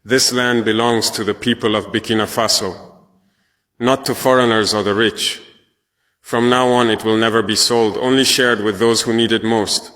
This land belongs to the people of Burkina Faso, not to foreigners or the rich. From now on, it will never be sold, only shared with those who need it most.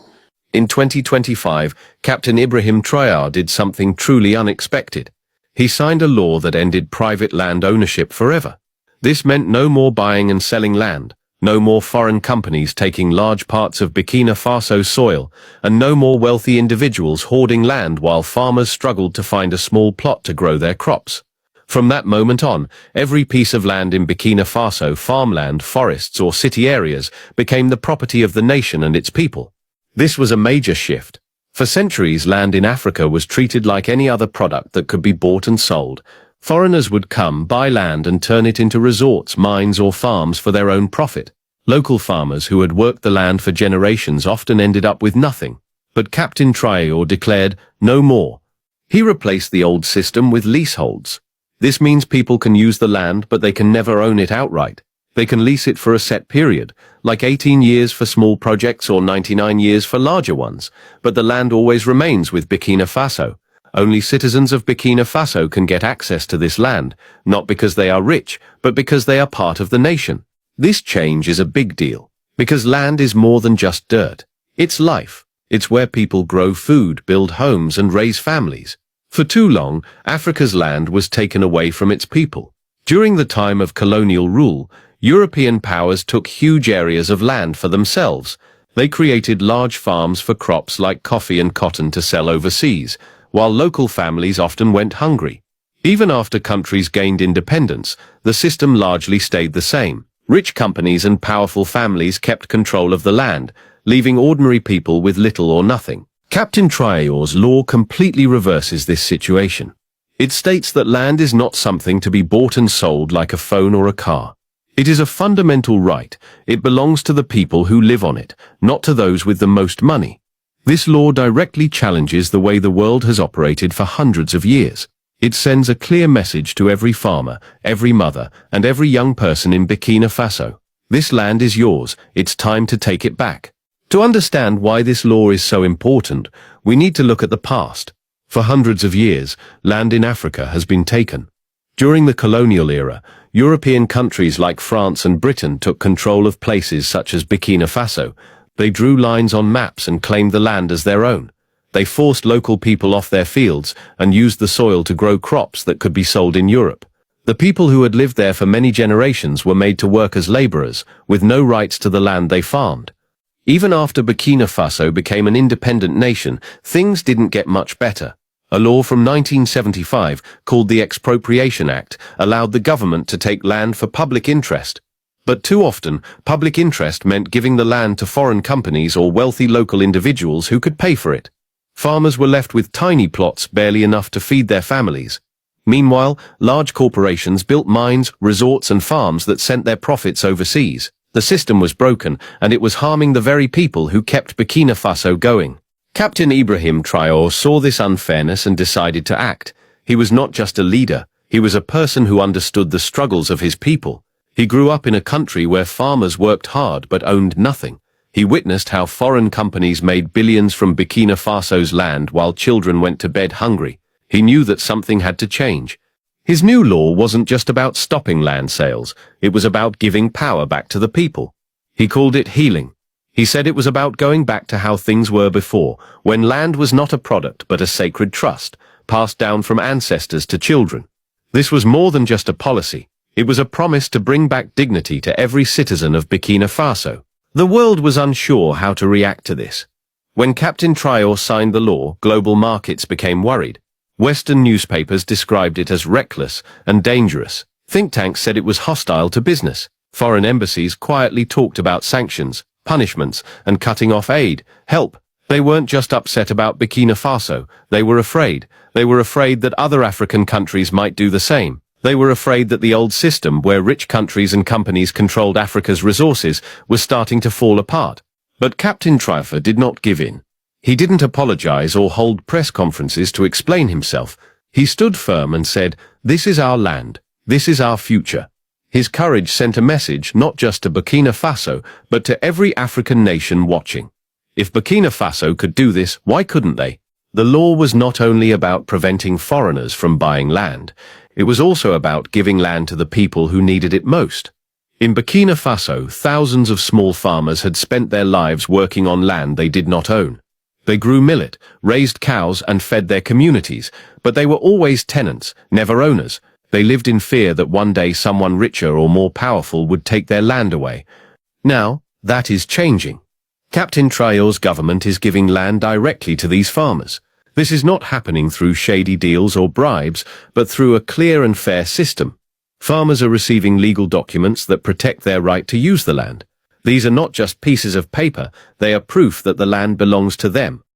In 2025, Captain Ibrahim Traoré did something truly unexpected. He signed a law that ended private land ownership forever. This meant no more buying and selling land, no more foreign companies taking large parts of Burkina Faso soil, and no more wealthy individuals hoarding land while farmers struggled to find a small plot to grow their crops. From that moment on, every piece of land in Burkina Faso, farmland, forests, or city areas, became the property of the nation and its people. This was a major shift. For centuries, land in Africa was treated like any other product that could be bought and sold. Foreigners would come, buy land and turn it into resorts, mines or farms for their own profit. Local farmers who had worked the land for generations often ended up with nothing. But Captain Traoré declared, no more. He replaced the old system with leaseholds. This means people can use the land, but they can never own it outright. They can lease it for a set period, like 18 years for small projects or 99 years for larger ones, but the land always remains with Burkina Faso. Only citizens of Burkina Faso can get access to this land, not because they are rich, but because they are part of the nation. This change is a big deal, because land is more than just dirt. It's life. It's where people grow food, build homes, and raise families. For too long, Africa's land was taken away from its people. During the time of colonial rule, European powers took huge areas of land for themselves. They created large farms for crops like coffee and cotton to sell overseas, while local families often went hungry. Even after countries gained independence, the system largely stayed the same. Rich companies and powerful families kept control of the land, leaving ordinary people with little or nothing. Captain Traoré's law completely reverses this situation. It states that land is not something to be bought and sold like a phone or a car. It is a fundamental right. It belongs to the people who live on it, not to those with the most money. This law directly challenges the way the world has operated for hundreds of years. It sends a clear message to every farmer, every mother, and every young person in Burkina Faso. This land is yours. It's time to take it back. To understand why this law is so important, we need to look at the past. For hundreds of years, land in Africa has been taken. During the colonial era, European countries like France and Britain took control of places such as Burkina Faso. They drew lines on maps and claimed the land as their own. They forced local people off their fields and used the soil to grow crops that could be sold in Europe. The people who had lived there for many generations were made to work as laborers, with no rights to the land they farmed. Even after Burkina Faso became an independent nation, things didn't get much better. A law from 1975, called the Expropriation Act, allowed the government to take land for public interest. But too often, public interest meant giving the land to foreign companies or wealthy local individuals who could pay for it. Farmers were left with tiny plots, barely enough to feed their families. Meanwhile, large corporations built mines, resorts and farms that sent their profits overseas. The system was broken, and it was harming the very people who kept Burkina Faso going. Captain Ibrahim Traoré saw this unfairness and decided to act. He was not just a leader, he was a person who understood the struggles of his people. He grew up in a country where farmers worked hard but owned nothing. He witnessed how foreign companies made billions from Burkina Faso's land while children went to bed hungry. He knew that something had to change. His new law wasn't just about stopping land sales, it was about giving power back to the people. He called it healing. He said it was about going back to how things were before, when land was not a product but a sacred trust, passed down from ancestors to children. This was more than just a policy. It was a promise to bring back dignity to every citizen of Burkina Faso. The world was unsure how to react to this. When Captain Traoré signed the law, global markets became worried. Western newspapers described it as reckless and dangerous. Think tanks said it was hostile to business. Foreign embassies quietly talked about sanctions, punishments, and cutting off aid, help. They weren't just upset about Burkina Faso. They were afraid. They were afraid that other African countries might do the same. They were afraid that the old system, where rich countries and companies controlled Africa's resources, was starting to fall apart. But Captain Traoré did not give in. He didn't apologize or hold press conferences to explain himself. He stood firm and said, "This is our land. This is our future." His courage sent a message not just to Burkina Faso, but to every African nation watching. If Burkina Faso could do this, why couldn't they? The law was not only about preventing foreigners from buying land, it was also about giving land to the people who needed it most. In Burkina Faso, thousands of small farmers had spent their lives working on land they did not own. They grew millet, raised cows, and fed their communities, but they were always tenants, never owners. They lived in fear that one day someone richer or more powerful would take their land away. Now, that is changing. Captain Traoré's government is giving land directly to these farmers. This is not happening through shady deals or bribes, but through a clear and fair system. Farmers are receiving legal documents that protect their right to use the land. These are not just pieces of paper, they are proof that the land belongs to them.